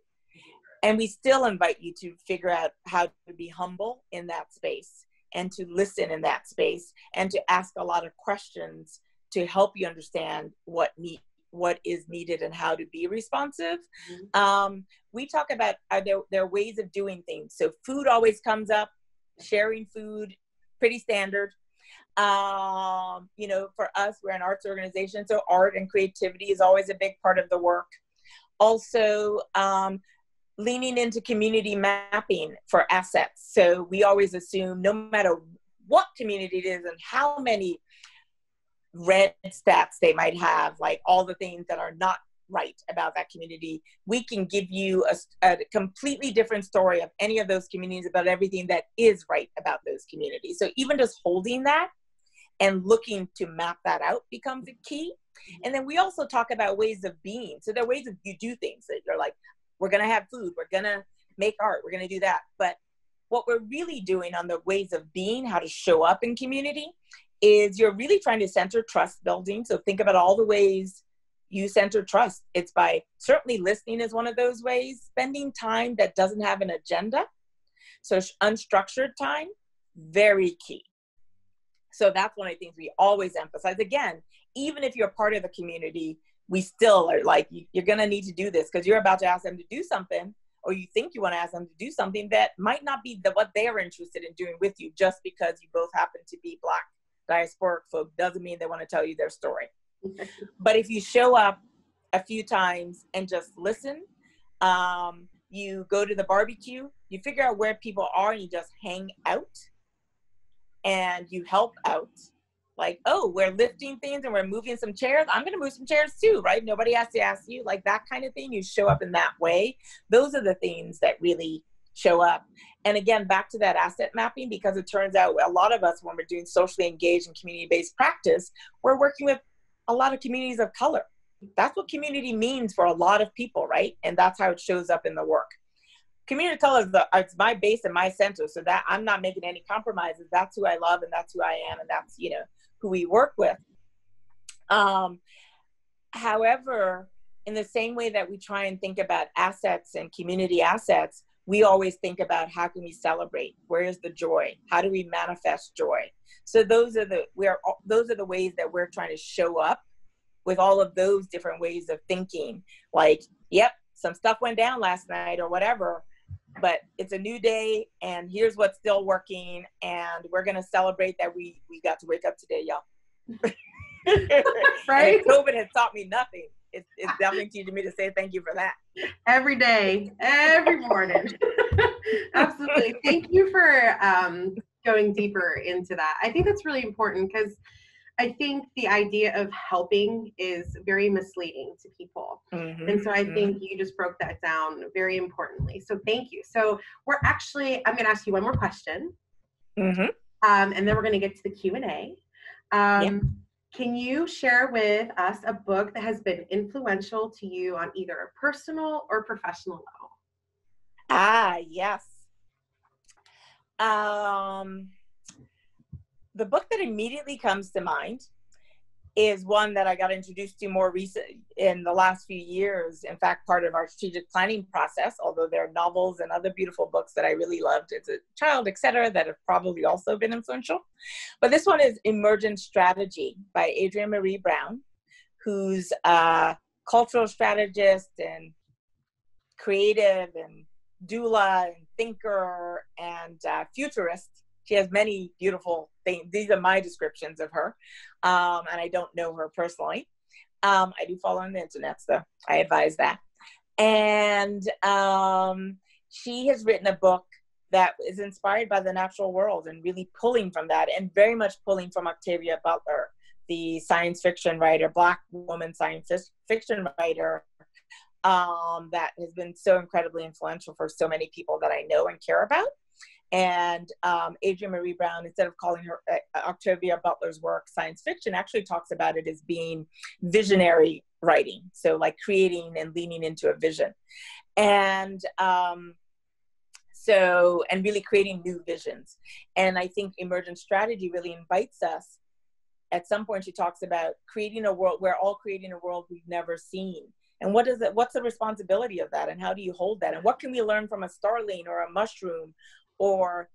And we still invite you to figure out how to be humble in that space and to listen in that space and to ask a lot of questions to help you understand what is needed and how to be responsive. We talk about there are ways of doing things. So food always comes up, sharing food, pretty standard. You know, for us, we're an arts organization, so art and creativity is always a big part of the work. Also, leaning into community mapping for assets. So we always assume no matter what community it is and how many red stats they might have, like all the things that are not right about that community, we can give you a completely different story of any of those communities about everything that is right about those communities. So even just holding that and looking to map that out becomes a key. And then we also talk about ways of being. So there are ways that you do things that you're like, we're going to have food, we're going to make art, we're going to do that. But what we're really doing on the ways of being, how to show up in community, is you're really trying to center trust building. So think about all the ways you center trust. It's by certainly listening is one of those ways, spending time that doesn't have an agenda. So unstructured time, very key. So that's one of the things we always emphasize. Again, even if you're part of the community, we still are like, you're going to need to do this because you're about to ask them to do something, or you think you want to ask them to do something that might not be what they're interested in doing with you. Just because you both happen to be Black diasporic folk doesn't mean they want to tell you their story. But if you show up a few times and just listen, You go to the barbecue, you figure out where people are and you just hang out and you help out. Like, oh, we're lifting things and we're moving some chairs. I'm going to move some chairs too, right? Nobody has to ask you, like that kind of thing. You show up in that way. Those are the things that really show up. And again, back to that asset mapping, because it turns out a lot of us, when we're doing socially engaged and community-based practice, we're working with a lot of communities of color. That's what community means for a lot of people, right? And that's how it shows up in the work. Community of color is it's my base and my center, so that I'm not making any compromises. That's who I love and that's who I am and that's, you know, who we work with. However, in the same way that we try and think about assets and community assets, we always think about how can we celebrate? Where is the joy? How do we manifest joy? So those are the ways that we're trying to show up with all of those different ways of thinking. Like, yep, some stuff went down last night or whatever, but it's a new day and here's what's still working, and we're gonna celebrate that we got to wake up today, y'all. Right? And COVID has taught me nothing. It's definitely teaching me to say thank you for that. Every day, every morning. Absolutely. Thank you for going deeper into that. I think that's really important, because I think the idea of helping is very misleading to people. Mm-hmm. And so I think you just broke that down very importantly. So thank you. So I'm going to ask you one more question. Mm-hmm. And then we're going to get to the Q&A. Can you share with us a book that has been influential to you on either a personal or professional level? Yes. The book that immediately comes to mind is one that I got introduced to more recent in the last few years. In fact, part of our strategic planning process, although there are novels and other beautiful books that I really loved as a child, etc., that have probably also been influential. But this one is Emergent Strategy by Adrienne Marie Brown, who's a cultural strategist and creative and doula and thinker and futurist. She has many beautiful things. These are my descriptions of her. And I don't know her personally. I do follow on the internet, so I advise that. And she has written a book that is inspired by the natural world and really pulling from that, and very much pulling from Octavia Butler, the science fiction writer, Black woman science fiction writer, that has been so incredibly influential for so many people that I know and care about. And Adrienne Marie Brown, instead of calling her Octavia Butler's work science fiction, actually talks about it as being visionary writing. So like creating and leaning into a vision. And and really creating new visions. And I think Emergent Strategy really invites us. At some point, she talks about creating a world, we're all creating a world we've never seen. And what's the responsibility of that? And how do you hold that? And what can we learn from a starling or a mushroom or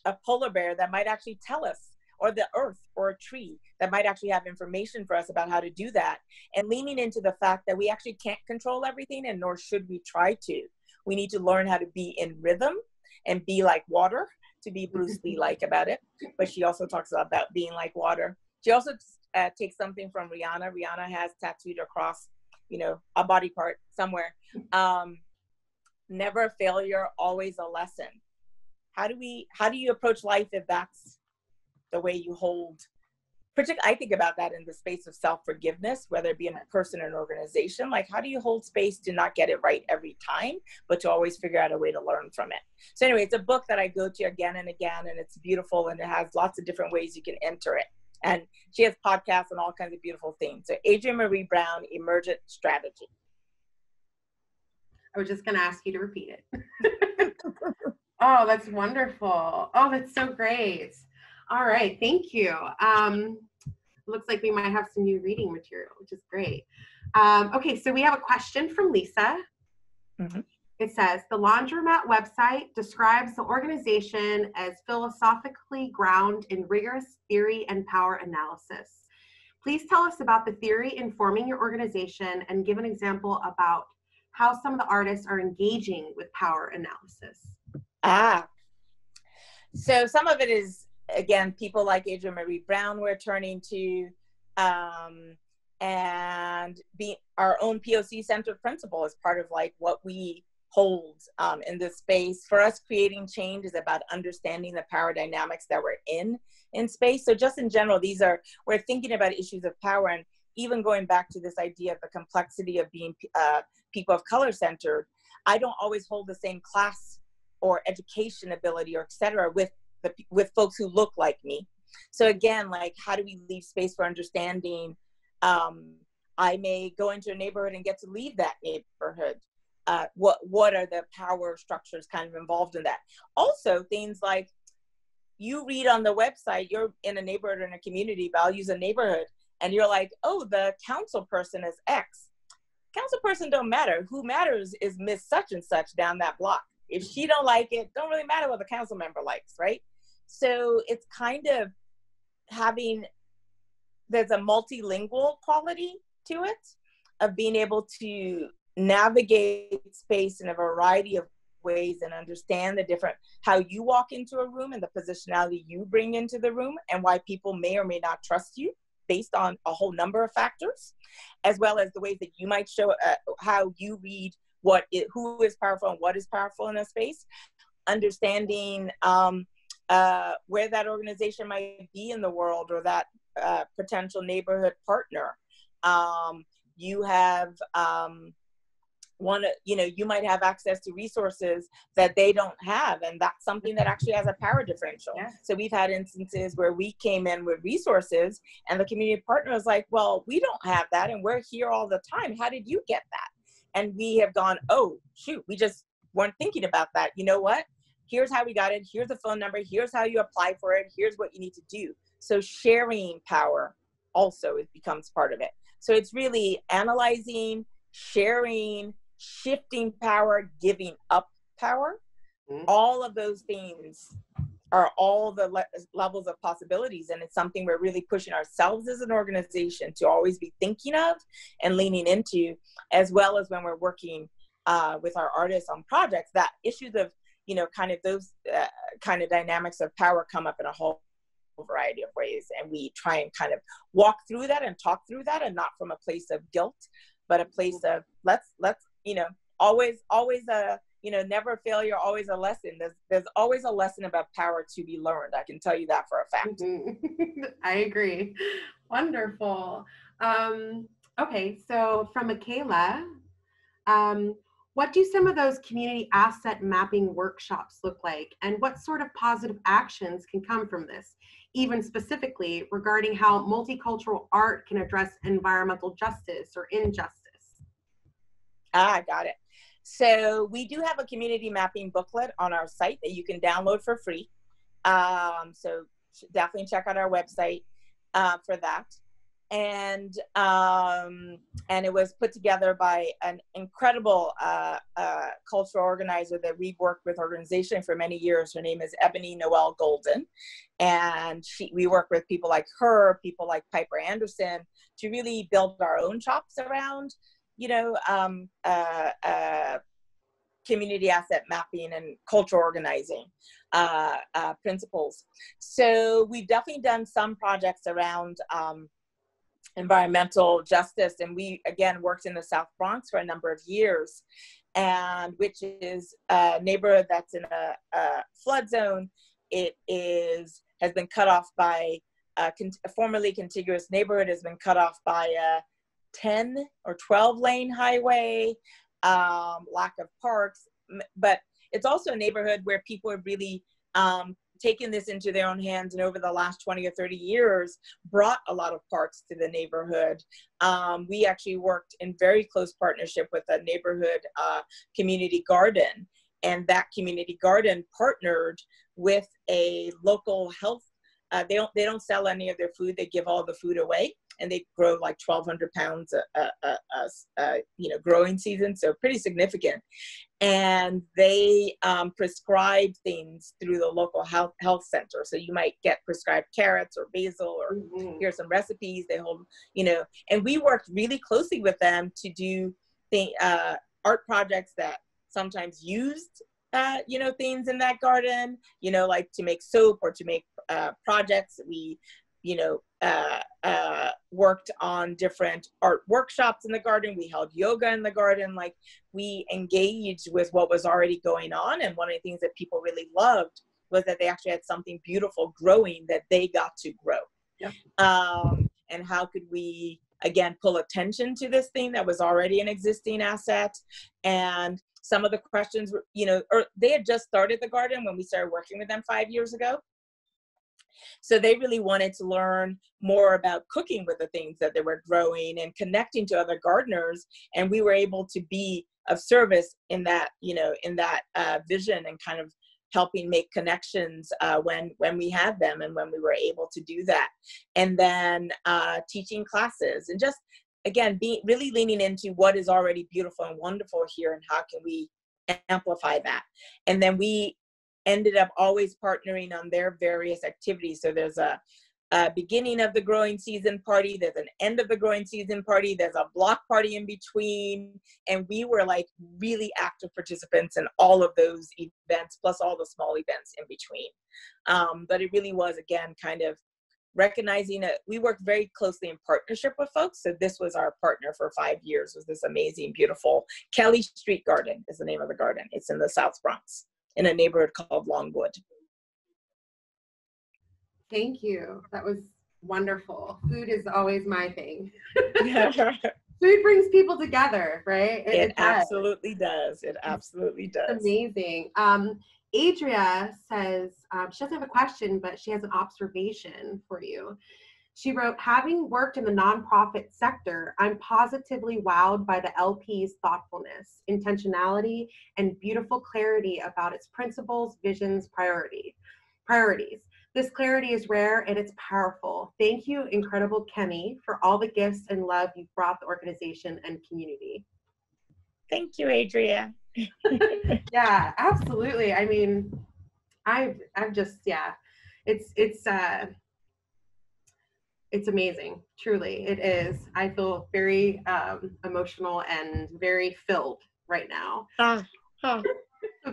a polar bear that might actually tell us, or the earth or a tree that might actually have information for us about how to do that? And leaning into the fact that we actually can't control everything, and nor should we try to. We need to learn how to be in rhythm and be like water, to be Bruce Lee-like about it. But she also talks about being like water. She also takes something from Rihanna. Rihanna has tattooed across, a body part somewhere. Never a failure, always a lesson. How do you approach life if that's the way you hold? Particularly, I think about that in the space of self-forgiveness, whether it be in a person or an organization. Like, how do you hold space to not get it right every time, but to always figure out a way to learn from it? So anyway, it's a book that I go to again and again, and it's beautiful, and it has lots of different ways you can enter it. And she has podcasts and all kinds of beautiful things. So Adrienne Marie Brown, Emergent Strategy. I was just going to ask you to repeat it. Oh, that's wonderful. Oh, that's so great. All right. Thank you. Looks like we might have some new reading material, which is great. Okay. So we have a question from Lisa. Mm-hmm. It says, the Laundromat website describes the organization as philosophically grounded in rigorous theory and power analysis. Please tell us about the theory informing your organization and give an example about how some of the artists are engaging with power analysis. So some of it is, again, people like Adrienne Marie Brown we're turning to, and be our own POC-centered principle is part of like what we holds in this space. For us, creating change is about understanding the power dynamics that we're in space. So just in general, we're thinking about issues of power, and even going back to this idea of the complexity of being people of color centered. I don't always hold the same class or education ability or et cetera with folks who look like me. So again, like, how do we leave space for understanding? I may go into a neighborhood and get to leave that neighborhood. What are the power structures kind of involved in that? Also, things like, you read on the website, you're in a neighborhood or in a community, but I'll use a neighborhood, and you're like, oh, the council person is X. Council person don't matter. Who matters is Miss Such and Such down that block. If she don't like it, don't really matter what the council member likes, right? So it's kind of there's a multilingual quality to it, of being able to navigate space in a variety of ways and understand the different, how you walk into a room and the positionality you bring into the room, and why people may or may not trust you based on a whole number of factors, as well as the ways that you might show how you read who is powerful and what is powerful in a space. Understanding where that organization might be in the world, or that potential neighborhood partner. You have you might have access to resources that they don't have, and that's something that actually has a power differential. Yeah. So we've had instances where we came in with resources and the community partner was like, well, we don't have that and we're here all the time. How did you get that? And we have gone, oh, shoot, we just weren't thinking about that. You know what? Here's how we got it. Here's the phone number. Here's how you apply for it. Here's what you need to do. So sharing power also becomes part of it. So it's really analyzing, sharing, shifting power, giving up power. Mm-hmm. All of those things are all the levels of possibilities. And it's something we're really pushing ourselves as an organization to always be thinking of and leaning into, as well as when we're working with our artists on projects, that issues of, kind of those kind of dynamics of power come up in a whole variety of ways. And we try and kind of walk through that and talk through that, and not from a place of guilt, but a place of let's always never a failure, always a lesson. There's always a lesson about power to be learned. I can tell you that for a fact. Mm-hmm. I agree. Wonderful. Okay, so from Michaela, what do some of those community asset mapping workshops look like, and what sort of positive actions can come from this, even specifically regarding how multicultural art can address environmental justice or injustice? Got it. So we do have a community mapping booklet on our site that you can download for free. So definitely check out our website for that. And it was put together by an incredible cultural organizer that we've worked with organization for many years. Her name is Ebony Noel Golden. And we work with people like her, people like Piper Anderson, to really build our own chops around community asset mapping and cultural organizing principles. So we've definitely done some projects around environmental justice, and we again worked in the South Bronx for a number of years, and which is a neighborhood that's in a flood zone. It has been cut off by a formerly contiguous neighborhood has been cut off by a 10 or 12 lane highway, lack of parks, but it's also a neighborhood where people have really taken this into their own hands, and over the last 20 or 30 years brought a lot of parks to the neighborhood. We actually worked in very close partnership with a neighborhood community garden, and that community garden partnered with a local health. They don't sell any of their food. They give all the food away, and they grow like 1,200 pounds growing season, so pretty significant. And they prescribe things through the local health center. So you might get prescribed carrots or basil, or here's some recipes. They hold, and we worked really closely with them to do art projects that sometimes used things in that garden, like to make soap or to make projects. We worked on different art workshops in the garden. We held yoga in the garden. Like, we engaged with what was already going on. And one of the things that people really loved was that they actually had something beautiful growing that they got to grow. Yep. And how could we, again, pull attention to this thing that was already an existing asset? And some of the questions were, or they had just started the garden when we started working with them 5 years ago. So they really wanted to learn more about cooking with the things that they were growing and connecting to other gardeners. And we were able to be of service in that, vision, and kind of helping make connections when we had them and when we were able to do that. And then teaching classes, and just, again, really leaning into what is already beautiful and wonderful here and how can we amplify that. And then we ended up always partnering on their various activities. So there's a beginning of the growing season party, there's an end of the growing season party, there's a block party in between, and we were like really active participants in all of those events, plus all the small events in between. But it really was, again, kind of recognizing that we work very closely in partnership with folks. So this was our partner for 5 years, was this amazing, beautiful Kelly Street Garden is the name of the garden. It's in the South Bronx, in a neighborhood called Longwood. Thank you. That was wonderful. Food is always my thing. Food brings people together, right? It absolutely does. It absolutely does. It's amazing. Adrienne says, she doesn't have a question, but she has an observation for you. She wrote, having worked in the nonprofit sector, I'm positively wowed by the LP's thoughtfulness, intentionality, and beautiful clarity about its principles, visions, priorities. This clarity is rare and it's powerful. Thank you, incredible Kemi, for all the gifts and love you've brought the organization and community. Thank you, Adrienne. Yeah, absolutely. I mean, I've just, yeah, it's amazing. Truly, it is. I feel very emotional and very filled right now. So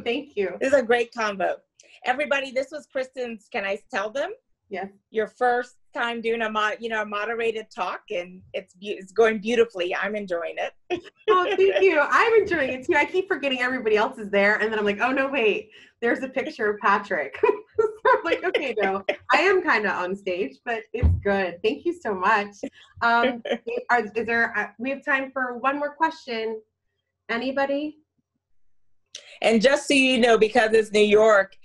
thank you. This is a great combo. Everybody, this was Kristen's, can I tell them? Yes. Your first time doing a moderated talk, and it's going beautifully. I'm enjoying it. Oh, thank you. I'm enjoying it too. I keep forgetting everybody else is there, and then I'm like, oh no, wait, there's a picture of Patrick. So I'm like, okay, no, I am kind of on stage, but it's good. Thank you so much. We have time for one more question. Anybody? And just so you know, because it's New York,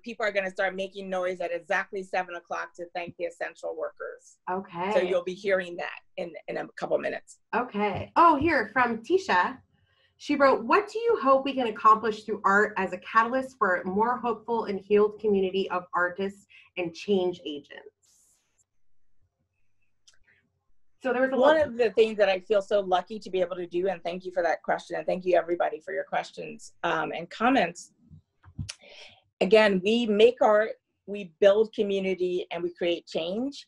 people are going to start making noise at exactly 7 o'clock to thank the essential workers. Okay. So you'll be hearing that in a couple minutes. Okay. Oh, here from Tisha. She wrote, what do you hope we can accomplish through art as a catalyst for a more hopeful and healed community of artists and change agents? So there was one of the things that I feel so lucky to be able to do, and thank you for that question, and thank you everybody for your questions and comments. Again, we make art, we build community, and we create change.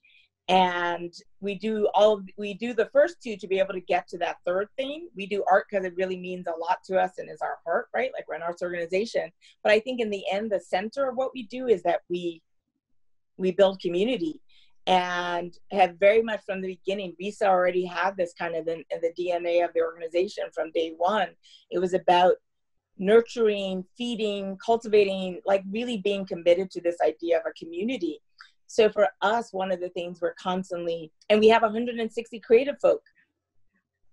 And we do the first two to be able to get to that third thing. We do art because it really means a lot to us and is our heart, right? Like, we're an arts organization. But I think in the end, the center of what we do is that we build community. And have very much from the beginning, Risa already had this kind of in the DNA of the organization from day one. It was about nurturing, feeding, cultivating, like really being committed to this idea of a community. So for us, one of the things we're constantly, and we have 160 creative folk.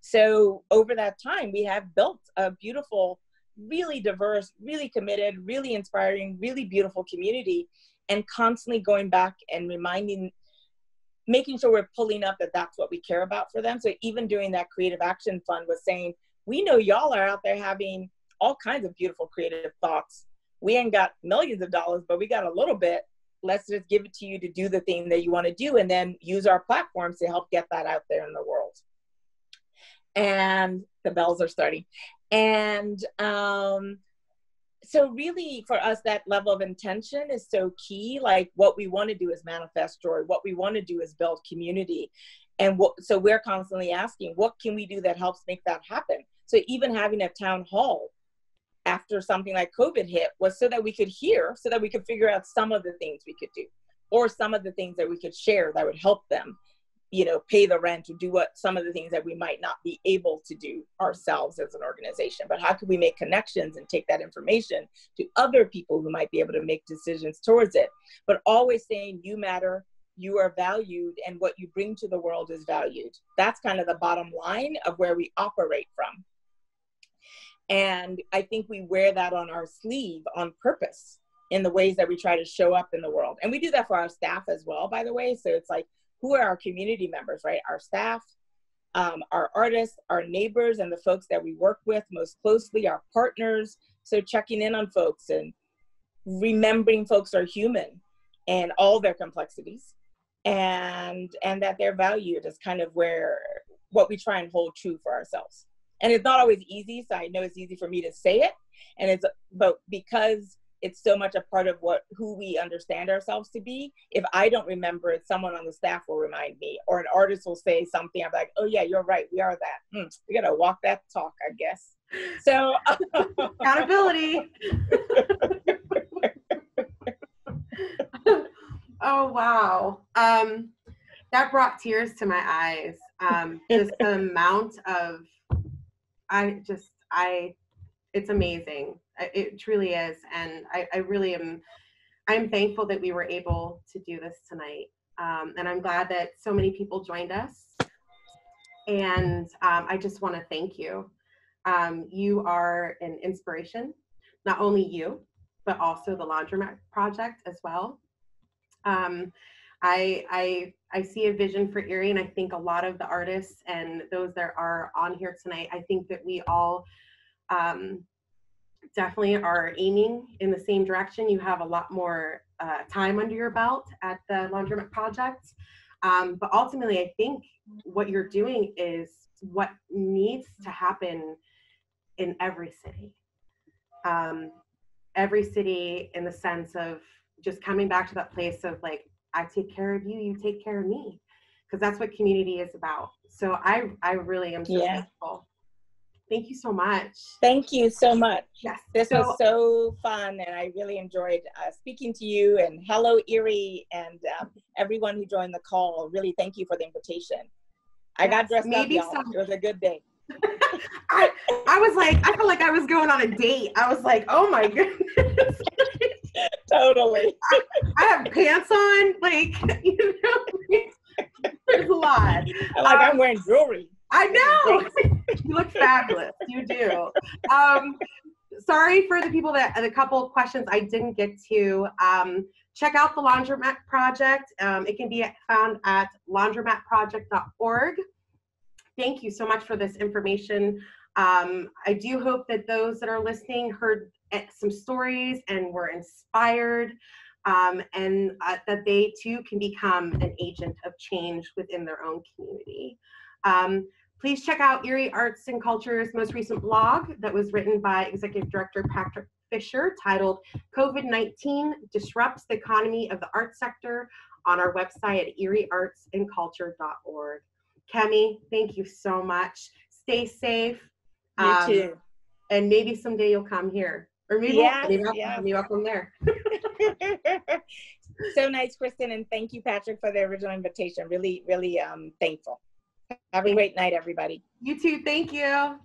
So over that time, we have built a beautiful, really diverse, really committed, really inspiring, really beautiful community, and constantly going back and making sure we're pulling up that that's what we care about for them. So even doing that Creative Action Fund was saying, we know y'all are out there having all kinds of beautiful creative thoughts. We ain't got millions of dollars, but we got a little bit. Let's just give it to you to do the thing that you want to do, and then use our platforms to help get that out there in the world. And the bells are starting. And so really for us, that level of intention is so key. Like, what we want to do is manifest joy. What we want to do is build community. And so we're constantly asking, what can we do that helps make that happen? So even having a town hall after something like COVID hit was so that we could hear, so that we could figure out some of the things we could do. or some of the things that we could share that would help them, you know, pay the rent or do what some of the things that we might not be able to do ourselves as an organization. But how can we make connections and take that information to other people who might be able to make decisions towards it? But always saying you matter, you are valued, and what you bring to the world is valued. That's kind of the bottom line of where we operate from. And I think we wear that on our sleeve on purpose in the ways that we try to show up in the world. And we do that for our staff as well, by the way. So it's like, who are our community members, right? Our staff, our artists, our neighbors, and the folks that we work with most closely, our partners. So checking in on folks and remembering folks are human and all their complexities, and that they're valued is kind of what we try and hold true for ourselves. And it's not always easy. So I know it's easy for me to say it, but because it's so much a part of who we understand ourselves to be. If I don't remember it, someone on the staff will remind me, or an artist will say something. I'm like, oh yeah, you're right. We are that. We got to walk that talk, I guess. So accountability. Oh, wow. That brought tears to my eyes. Just the amount of, it's amazing. It truly is. And I'm thankful that we were able to do this tonight. And I'm glad that so many people joined us. And I just want to thank you. You are an inspiration, not only you, but also the Laundromat Project as well. I see a vision for Erie, and I think a lot of the artists and those that are on here tonight, I think that we all definitely are aiming in the same direction. You have a lot more time under your belt at the Laundromat Project. But ultimately, I think what you're doing is what needs to happen in every city. Every city, in the sense of just coming back to that place of like, I take care of you, you take care of me. Because that's what community is about. So I really am so thankful. Thank you so much. Thank you so much. Yes. This was so fun, and I really enjoyed speaking to you. And hello, Erie, and everyone who joined the call. Really, thank you for the invitation. I got dressed up, y'all. It was a good day. I was like, I felt like I was going on a date. I was like, oh my goodness. Totally. I have pants on, like, you know, there's a lot. I'm wearing jewelry. I know. You look fabulous. You do. Sorry for the couple of questions I didn't get to. Check out the Laundromat Project. It can be found at laundromatproject.org. Thank you so much for this information. I do hope that those that are listening heard some stories and were inspired, and that they too can become an agent of change within their own community. Please check out Erie Arts and Culture's most recent blog that was written by Executive Director Patrick Fisher, titled COVID-19 Disrupts the Economy of the Arts Sector, on our website at erieartsandculture.org. Kemi, thank you so much. Stay safe. You too. And maybe someday you'll come here. Or maybe I'll come there. So nice, Kristen, and thank you, Patrick, for the original invitation. Really, really thankful. Have a great night, everybody. You too. Thank you.